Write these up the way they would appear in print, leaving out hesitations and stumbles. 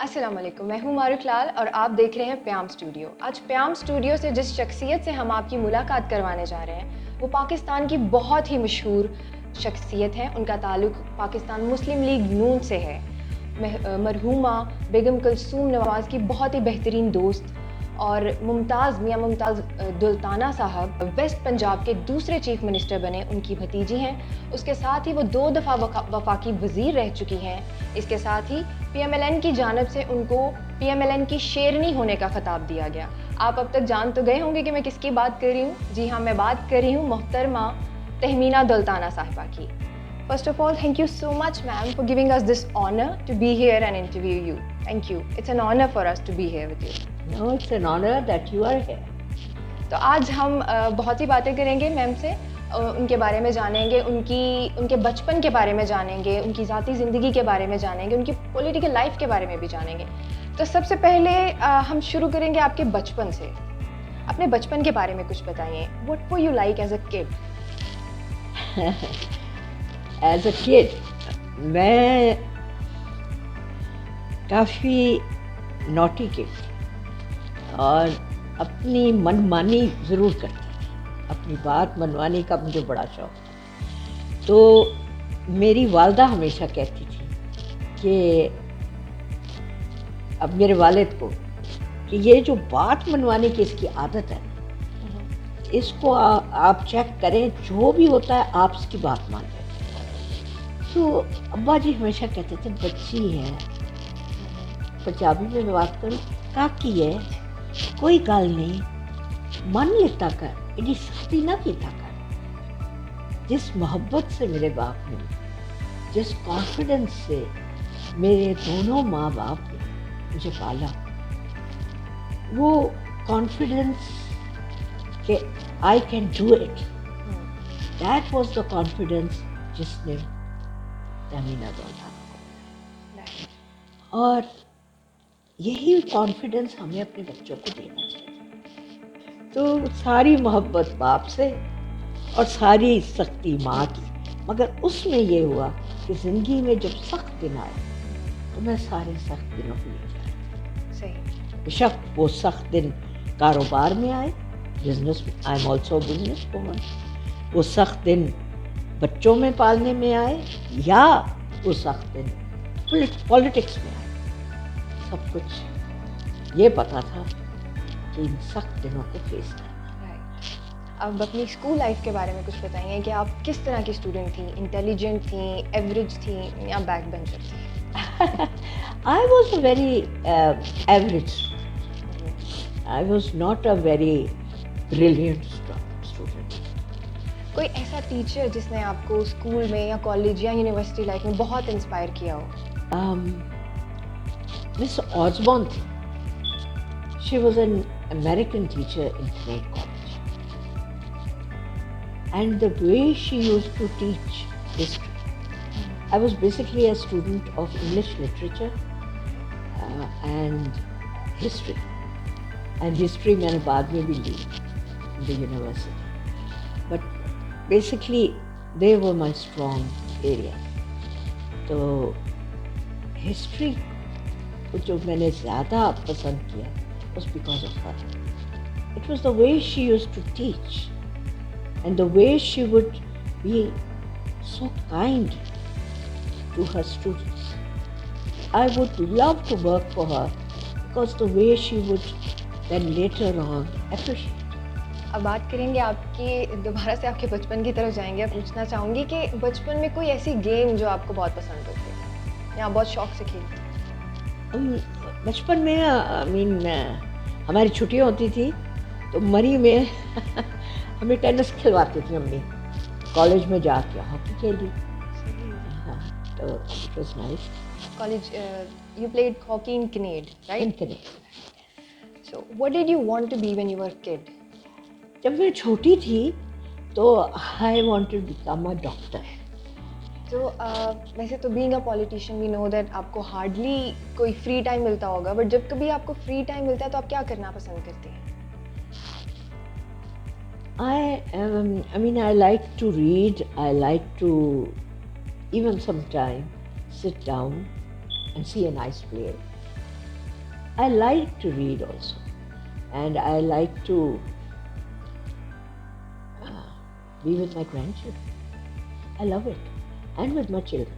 السلام علیکم، میں ہوں مارک لال اور آپ دیکھ رہے ہیں پیام اسٹوڈیو۔ آج پیام اسٹوڈیو سے جس شخصیت سے ہم آپ کی ملاقات کروانے جا رہے ہیں وہ پاکستان کی بہت ہی مشہور شخصیت ہے۔ ان کا تعلق پاکستان مسلم لیگ نون سے ہے۔ مرحومہ بیگم کلثوم نواز کی بہت ہی بہترین دوست اور میاں ممتاز دلتانہ صاحب ویسٹ پنجاب کے دوسرے چیف منسٹر بنے، ان کی بھتیجی ہیں۔ اس کے ساتھ ہی وہ 2 دفعہ وفاقی وزیر رہ چکی ہیں۔ اس کے ساتھ ہی پی ایم ایل این کی جانب سے ان کو پی ایم ایل این کی شیرنی ہونے کا خطاب دیا گیا۔ آپ اب تک جان تو گئے ہوں گے کہ میں کس کی بات کر رہی ہوں۔ جی ہاں، میں بات کر رہی ہوں محترمہ تہمینہ دلتانہ صاحبہ کی۔ First of all, thank you so much, ma'am, for giving us this honor to be here and interview you. Thank you. It's an honor for us to be here with you. No, it's an honor that you are here. تو آج ہم بہت ہی باتیں کریں گے میم سے، ان کے بارے میں جانیں گے، ان کے بچپن کے بارے میں جانیں گے، ان کی ذاتی زندگی کے بارے میں جانیں گے، ان کی پولیٹیکل لائف کے بارے میں بھی جانیں گے۔ تو سب سے پہلے ہم شروع کریں گے آپ کے بچپن سے۔ اپنے بچپن کے بارے میں کچھ بتائیے۔ What were you like as a kid? As a kid, میں کافی نوٹی کڈ اور اپنی من مانی ضرور کرتی تھی۔ اپنی بات منوانے کا مجھے بڑا شوق تھا۔ تو میری والدہ ہمیشہ کہتی تھی کہ اب میرے والد کو کہ یہ جو بات منوانے کی اس کی عادت ہے، اس کو آپ چیک کریں، جو بھی ہوتا ہے آپ اس کی بات مان لیں۔ تو ابا جی ہمیشہ کہتے تھے بچی ہے، پنجابی میں بات کروں، کاکی ہے، کوئی گل نہیں، من لیتا کر، ایڈی سختی نہ کیتا کر۔ جس محبت سے میرے باپ نے، جس کانفیڈنس سے میرے دونوں ماں باپ نے مجھے پالا، وہ کانفیڈنس کہ I can do it, that was the confidence جس نے تہمینہ دلتانہ کو، اور یہی کانفیڈنس ہمیں اپنے بچوں کو دینا چاہیے۔ تو ساری محبت باپ سے اور ساری سختی ماں کی، مگر اس میں یہ ہوا کہ زندگی میں جب سخت دن آئے تو میں سارے سخت دنوں کو لے جایا۔ صحیح۔ بے شک وہ سخت دن کاروبار میں آئے، بزنس میں، I am also business woman, وہ سخت دن بچوں میں پالنے میں آئے، یا وہ سخت دن پولیٹکس میں آئے، سب کچھ یہ پتا تھا کہ ان سخت دنوں کو فیس کرنا۔ اب اپنی اسکول لائف کے بارے میں کچھ بتائیے کہ آپ کس طرح کی اسٹوڈنٹ تھیں؟ انٹیلیجنٹ تھیں، ایوریج تھیں یا بیک بینچر تھیں؟ I was a very average. I was not a very brilliant student. کوئی ایسا ٹیچر جس نے آپ کو اسکول میں یا کالج یا یونیورسٹی لائف میں بہت انسپائر کیا ہو؟ Miss Osborne تھی. She was an American teacher in Craig College. And the way she used to teach history, I was basically a student of English literature and history. And history میں نے بعد میں بھی لی in the university. But basically they were my strong area. تو history کو جو میں نے زیادہ پسند کیا was because of her. It was the way she used to teach and the way she would be so kind to her students. I would love to work for her because the way she would then later on appreciate. اب بات کریں گے آپ کی، دوبارہ سے آپ کے بچپن کی طرف جائیں گے۔ پوچھنا چاہوں گی کہ بچپن میں کوئی ایسی گیم جو آپ کو بہت پسند ہوتی یا بہت شوق سے کھیلتی؟ بچپن میں ہماری چھٹیاں ہوتی تھی تو مری میں ہمیں ٹینس کھلواتی تھی امی، کالج میں جا کے ہاکی کھیلی، تو it was nice. College you played hockey in Canada, right? In Canada. So what did you want to be when you were kid? جب میں چھوٹی تھی تو I wanted to become a doctor. تو ویسے تو being a politician we know that آپ کو ہارڈلی کوئی فری ٹائم ملتا ہوگا، بٹ جب کبھی آپ کو فری ٹائم ملتا ہے تو آپ کیا کرنا پسند کرتے ہیں؟ I like to read, I like to even sometime sit down and see a nice play. I like to read also, and I like to be with my grandchildren. I love it, and with my children.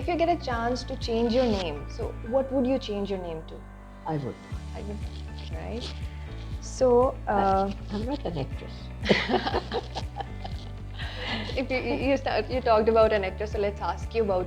If you get a chance to change your name, so what would you change your name to? I would. Right. So I'm not an actress. if you talked about an actress, so let's ask you about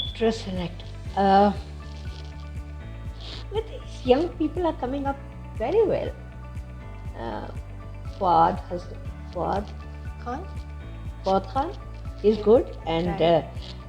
Actress and actor. But these young people are coming up very well. Fawad Khan is good, and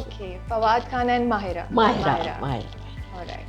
Okay, Fawad Khan and Mahira. Alright.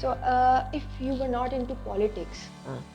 So, if you were not into politics,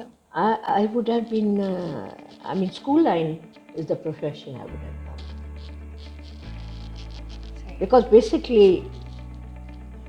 No? I would have been, school line is the profession I would have done. Because basically,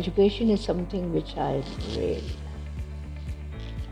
education is something which I really like.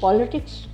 politics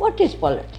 what is politics?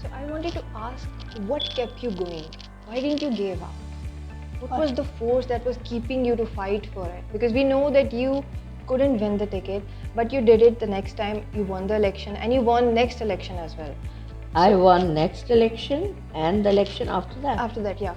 So I wanted to ask, what kept you going? Why didn't you give up? What was the force that was keeping you to fight for it? Because we know that you couldn't win the ticket, but you did it the next time. You won the election, and you won next election as well. I won next election and the election after that. After that, yeah.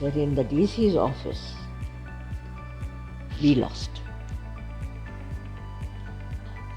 But in the DC's office, we lost.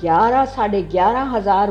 11,500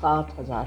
7,000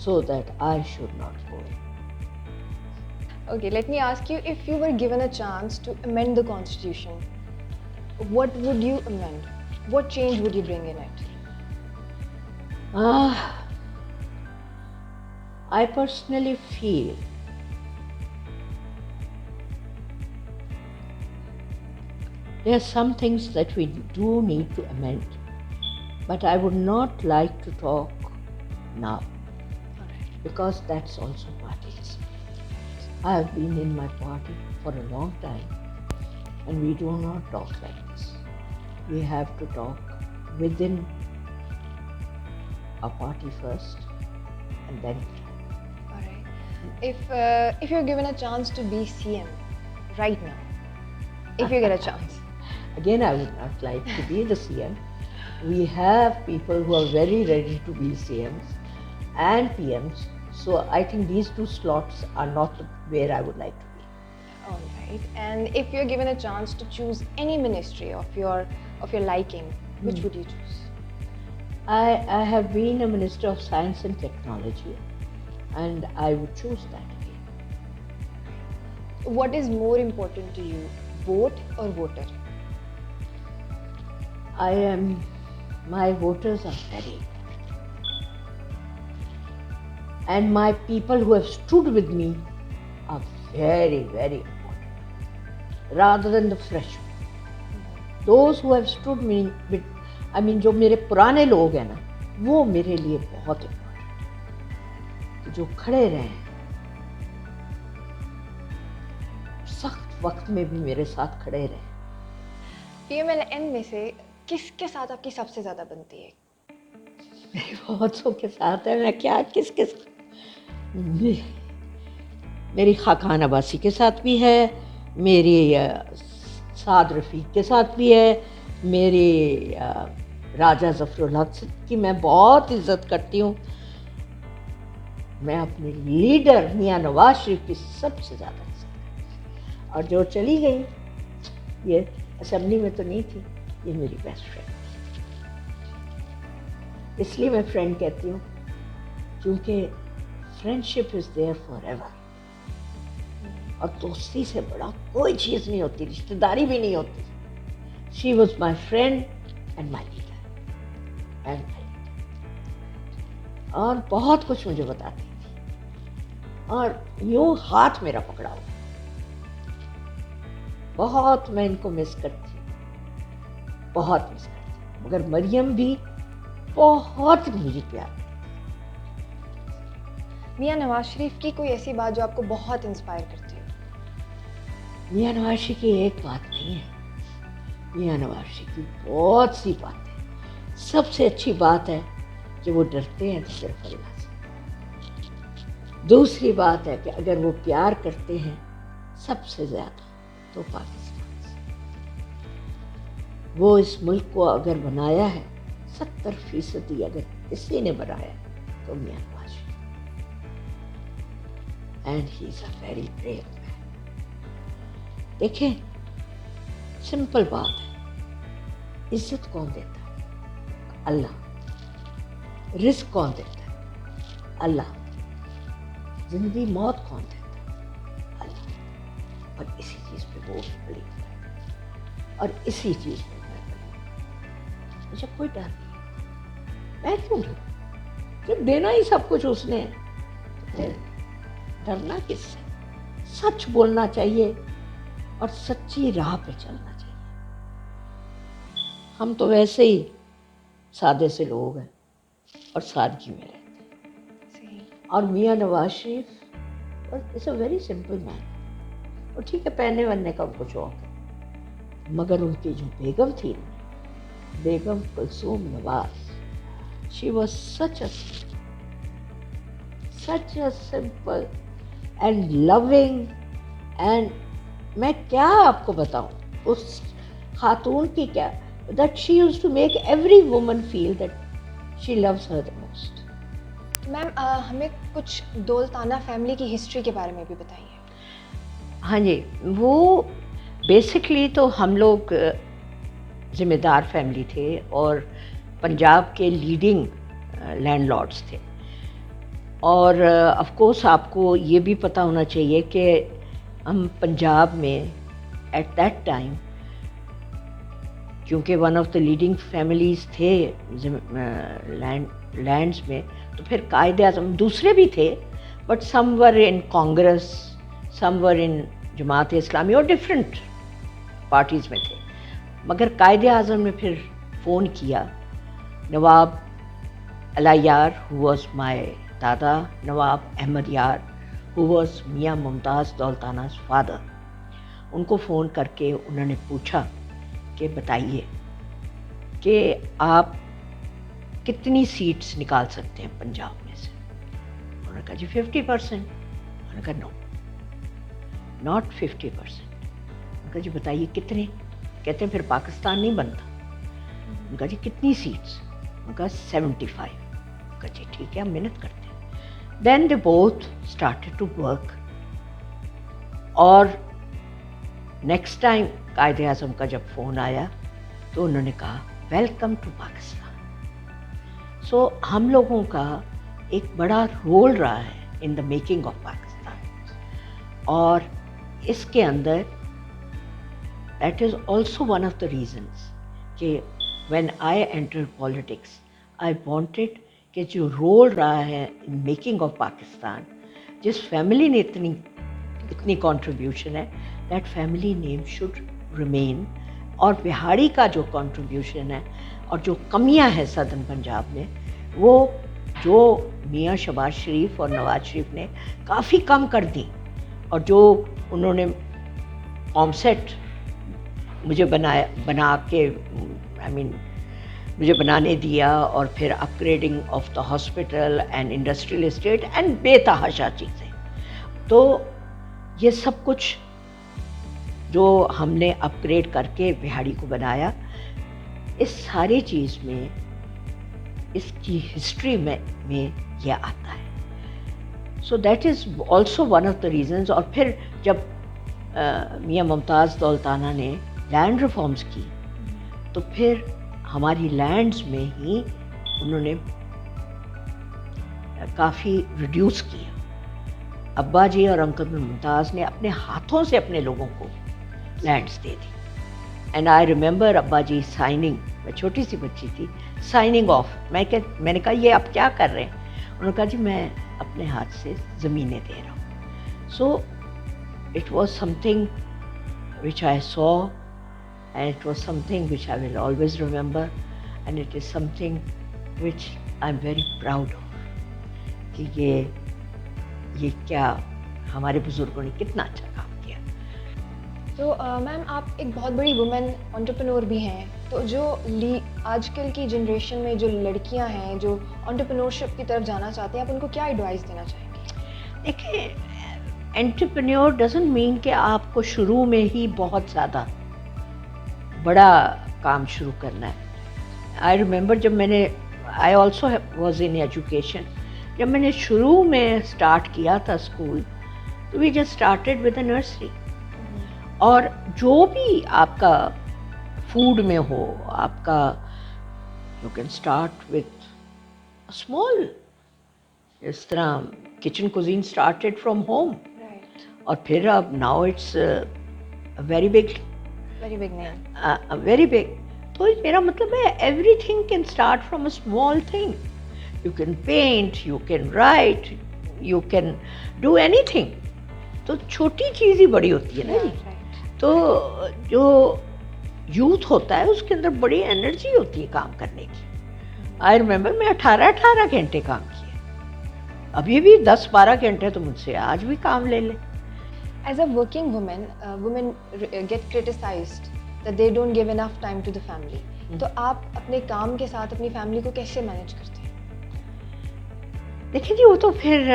so that I should not go in. Okay, let me ask you, if you were given a chance to amend the constitution, what would you amend? What change would you bring in it? I personally feel there are some things that we do need to amend, but I would not like to talk now, because that's also parties. I have been in my party for a long time, and we do not talk like this. We have to talk within a party first and then. All right. If you're given a chance to be CM right now, if you get a chance, Again, I would not like to be the CM. We have people who are very ready to be CMs and PMs. So I think these two slots are not where I would like to be. all right. And if you're given a chance to choose any ministry of your liking, which would you choose? I have been a Minister of Science and Technology, and I would choose that again. What is more important to you, vote or voter? My voters are very important. And my people who have stood with me are very, very important. Rather than the fresh ones. Those who have stood me with, جو میرے پرانے لوگ ہیں نا, وہ میرے لیے بہت امپورٹنٹ ہے. جو کھڑے رہے ہیں, سخت وقت میں بھی میرے ساتھ کھڑے رہے. PMLN میں سے کس کے ساتھ آپ کی سب سے زیادہ بنتی ہے؟ میرے بہت سو کے ساتھ ہے. میں کیا کس میری خاقان عباسی کے ساتھ بھی ہے, میری سعد رفیق کے ساتھ بھی ہے, میری راجہ ظفر الحق کی میں بہت عزت کرتی ہوں. میں اپنے لیڈر میاں نواز شریف کی سب سے زیادہ عزت کرتی ہوں. اور جو چلی گئی, یہ اسمبلی میں تو نہیں تھی, یہ میری بیسٹ فرینڈ. اس لیے میں فرینڈ کہتی ہوں کیونکہ friendship is there for ever. اور دوستی سے بڑا کوئی چیز نہیں ہوتی, رشتہ داری بھی نہیں ہوتی. She was my friend and my leader. اور بہت کچھ مجھے بتاتی تھی, اور یوں ہاتھ میرا پکڑا ہوا. بہت میں ان کو مس کرتی ہوں, بہت مس کرتی ہوں. مگر مریم بھی بہت مجھے پیار. میاں نواز شریف کی کوئی ایسی بات جو آپ کو بہت انسپائر کرتی ہو؟ میاں نواز شریف کی ایک بات نہیں ہے, میاں نواز شریف کی بہت سی باتیں. سب سے اچھی بات ہے کہ وہ ڈرتے ہیں تو صرف اللہ سے. دوسری بات ہے کہ اگر وہ پیار کرتے ہیں سب سے زیادہ تو پاکستان سے. وہ اس ملک کو اگر بنایا ہے 70% اگر اسی نے بنایا تو Mian Nawaz Sharif. And he is a very brave man. دیکھیں, سمپل بات ہے, عزت کون دیتا ہے؟ اللہ. رزق کون دیتا ہے؟ اللہ. زندگی موت کون دیتا ہے؟ اللہ. اور اسی چیز پہ وہ بلیو کرتا ہے, اور اسی چیز پہ میں بلیو. مجھے کوئی ڈر نہیں. میں کیوں ڈروں جب دینا ہی سب کچھ اس نے ہے, تو پھر ڈرنا کس سے؟ سچ بولنا چاہیے اور سچی راہ پہ چلنا چاہیے. ہم تو ویسے ہی سادے سے لوگ ہیں اور سادگی میں رہتے ہیں. اور میاں نواز شریف از اے ویری سمپل مین. اور ٹھیک ہے, پہننے وہننے کا ان کو شوق ہے, مگر ان کی جو بیگم تھی, Begum Kulsoom Nawaz, she was such a simple and loving. And میں کیا آپ کو بتاؤں اس خاتون کی کیا, that she used to make every woman feel that she loves her the most. میم ہمیں کچھ دولتانہ فیملی کی ہسٹری کے بارے میں بھی بتائیے. ہاں جی, وہ بیسکلی تو ہم لوگ ذمہ دار فیملی تھے اور پنجاب کے لیڈنگ لینڈ لارڈس تھے. اور آف کورس آپ کو یہ بھی پتہ ہونا چاہیے کہ ہم پنجاب میں ایٹ دیٹ ٹائم, کیونکہ one of the leading families تھے لینڈس میں, تو پھر قائد اعظم دوسرے بھی تھے, بٹ سم ور ان کانگریس, سم ور ان جماعت اسلامی, اور ڈفرینٹ پارٹیز میں تھے. مگر قائد اعظم نے پھر فون کیا. نواب علی یار who was my دادا, نواب احمد یار who was میاں ممتاز دولتانہ's father, ان کو فون کر کے انہوں نے پوچھا کہ بتائیے کہ آپ کتنی سیٹس نکال سکتے ہیں پنجاب میں سے. انہوں نے کہا جی 50%. انہوں نے کہا نو ناٹ 50%. انہوں نے کہا جی بتائیے کتنے. کہتے ہیں پھر پاکستان نہیں بنتا. انہوں نے کہا جی کتنی سیٹس. انہوں نے کہا 75. انہوں نے کہا جی ٹھیک ہے ہم محنت کرتے ہیں. Then they both started to work. اور نیکسٹ ٹائم قائد اعظم کا جب فون آیا تو انہوں نے کہا ویلکم ٹو پاکستان. سو ہم لوگوں کا ایک بڑا رول رہا ہے in the making of Pakistan. اور اس کے اندر that is also one of the reasons کہ when I entered politics I wanted کہ جو رول رہا ہے ان میکنگ آف پاکستان, جس فیملی نے اتنی کنٹریبیوشن ہے, that family name should remain. اور بہاڑی کا جو کنٹریبیوشن ہے اور جو کمیاں ہیں سدرن پنجاب میں, وہ جو میاں شہباز شریف اور نواز شریف نے کافی کم کر دیں. اور جو انہوں نے قوم سیٹ مجھے بنا کے مجھے بنانے دیا, اور پھر upgrading of the hospital and industrial estate and بے تحاشا چیزیں. تو یہ سب کچھ جو ہم نے اپ گریڈ کر کے بہاڑی کو بنایا, اس ساری چیز میں اس کی ہسٹری میں یہ آتا ہے. So that is also one of the reasons. اور پھر جب میاں ممتاز دولتانہ نے لینڈ ریفارمز کی تو پھر ہماری لینڈز میں ہی انہوں نے کافی ریڈیوس کیا. ابا جی اور انکل ممتاز نے اپنے ہاتھوں سے اپنے لوگوں کو lands they the. And I remember ابا جی سائننگ, میں چھوٹی سی بچی تھی, سائننگ آف. میں نے کہا یہ آپ کیا کر رہے ہیں؟ انہوں نے کہا جی میں اپنے ہاتھ سے زمینیں دے رہا ہوں. So it was some thing which I so, and it was some thing which I will always remember, and it is some thing which I am very proud of کہ یہ کیا ہمارے بزرگوں نے کتنا اچھا کام کیا. تو میم آپ ایک بہت بڑی وومن انٹرپرینور بھی ہیں, تو جو آج کل کی جنریشن میں جو لڑکیاں ہیں جو انٹرپرینورشپ کی طرف جانا چاہتے ہیں, آپ ان کو کیا ایڈوائس دینا چاہیں گے؟ دیکھیں, انٹرپرینور ڈزنٹ مین کہ آپ کو شروع میں ہی بہت زیادہ بڑا کام شروع کرنا ہے. آئی ریمبر جب میں نے I also was in education, جب میں نے شروع میں اسٹارٹ کیا تھا اسکول, تو we just started with a nursery. اور جو بھی آپ کا فوڈ میں ہو, آپ کا you can start with small, اس طرح kitchen cuisine started from home, اور پھر اب now it's very big very big. تو میرا مطلب ہے everything can start from a small thing. You can paint, you can write, you can do anything. تو چھوٹی چیز ہی بڑی ہوتی ہے نا جی. تو جو یوتھ ہوتا ہے اس کے اندر بڑی انرجی ہوتی ہے کام کرنے کی. آئی ریمبر میں 18 گھنٹے کام کیے, ابھی بھی 10-12 گھنٹے تو مجھ سے آج بھی کام لے لیں. As a working woman, women get criticized that they don't give enough time to the family. تو آپ اپنے کام کے ساتھ اپنی فیملی کو کیسے مینیج کرتے ہیں؟ دیکھیں جی, وہ تو پھر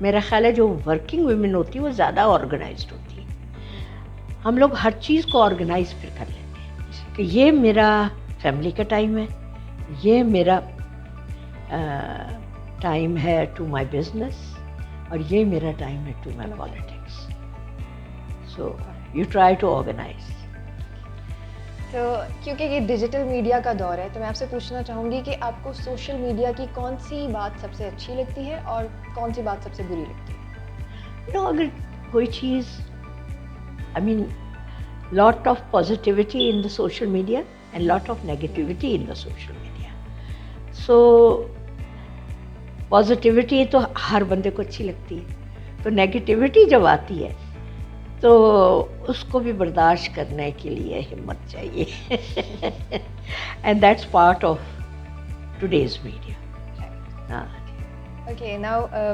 میرا خیال ہے جو ورکنگ ویمن ہوتی ہے وہ زیادہ آرگنائزڈ ہوتی ہے. ہم لوگ ہر چیز کو آرگنائز پھر کر لیتے ہیں کہ یہ میرا فیملی کا ٹائم ہے, یہ میرا ٹائم ہے ٹو مائی بزنس, اور یہ میرا ٹائم ہے to my politics. So you try to organise. تو کیونکہ یہ ڈیجیٹل میڈیا کا دور ہے, تو میں آپ سے پوچھنا چاہوں گی کہ آپ کو سوشل میڈیا کی کون سی بات سب سے اچھی لگتی ہے اور کون سی بات سب سے بری لگتی ہے؟ اگر کوئی چیز, I mean lot of positivity in the social media and lot of negativity in the social media. So positivity تو ہر بندے کو اچھی لگتی ہے, تو نیگیٹیوٹی جب آتی ہے تو اس کو بھی برداشت کرنے کے لیے ہمت چاہیے. And that's part of today's media. ہاں, Okay, now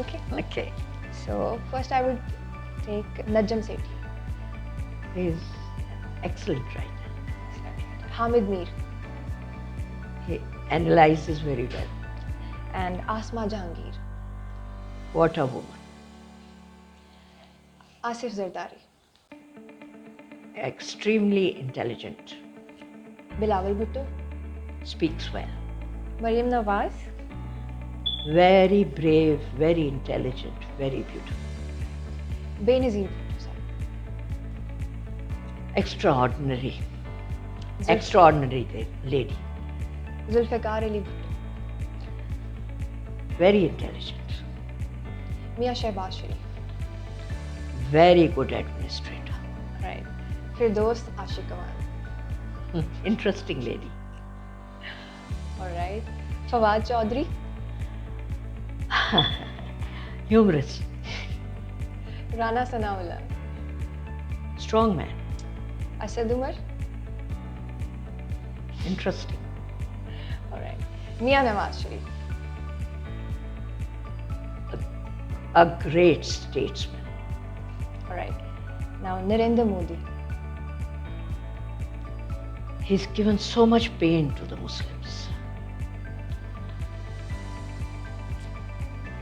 Okay. Okay. So first I would take Najm Sethi. He is excellent writer. Hamid Mir He analyzes very well. and Asma Jahangir. What a woman. Asif Zardari. Extremely intelligent. Bilawal Bhutto. Speaks well. Maryam Nawaz. Very brave, very intelligent, very beautiful. Benazir Bhutto sir. Extraordinary. Extraordinary lady. Zulfikar Ali Bhutto. Very intelligent. Mia Shehbaz Sharif. Very good administrator. Right. Firdaus Ashiq Aman. Interesting lady. All right. Fawad Chaudhry. Humorous. Rana Sanaullah. Strong man. Asad Umar. Interesting. All right. Mia Nawaz Sharif. A great statesman. All right. Now Narendra Modi. He's given so much pain to the Muslims.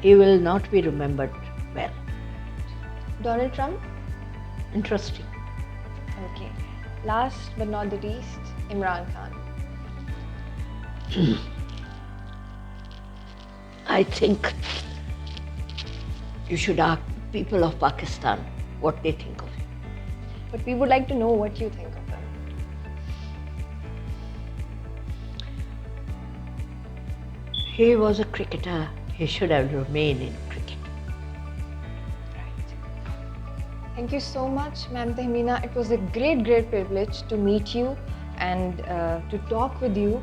He will not be remembered well. Donald Trump. Interesting. Okay. Last but not the least, Imran Khan. I think you should ask people of Pakistan what they think of him. But we would like to know what you think of them. He was a cricketer. He should have remained in cricket. Right. Thank you so much, Ma'am Tahmeena. It was a great privilege to meet you and to talk with you.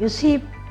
You see,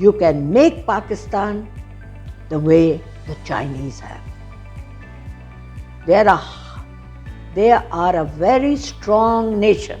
You can make Pakistan the way the Chinese have. They are a very strong nation.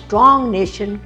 strong nation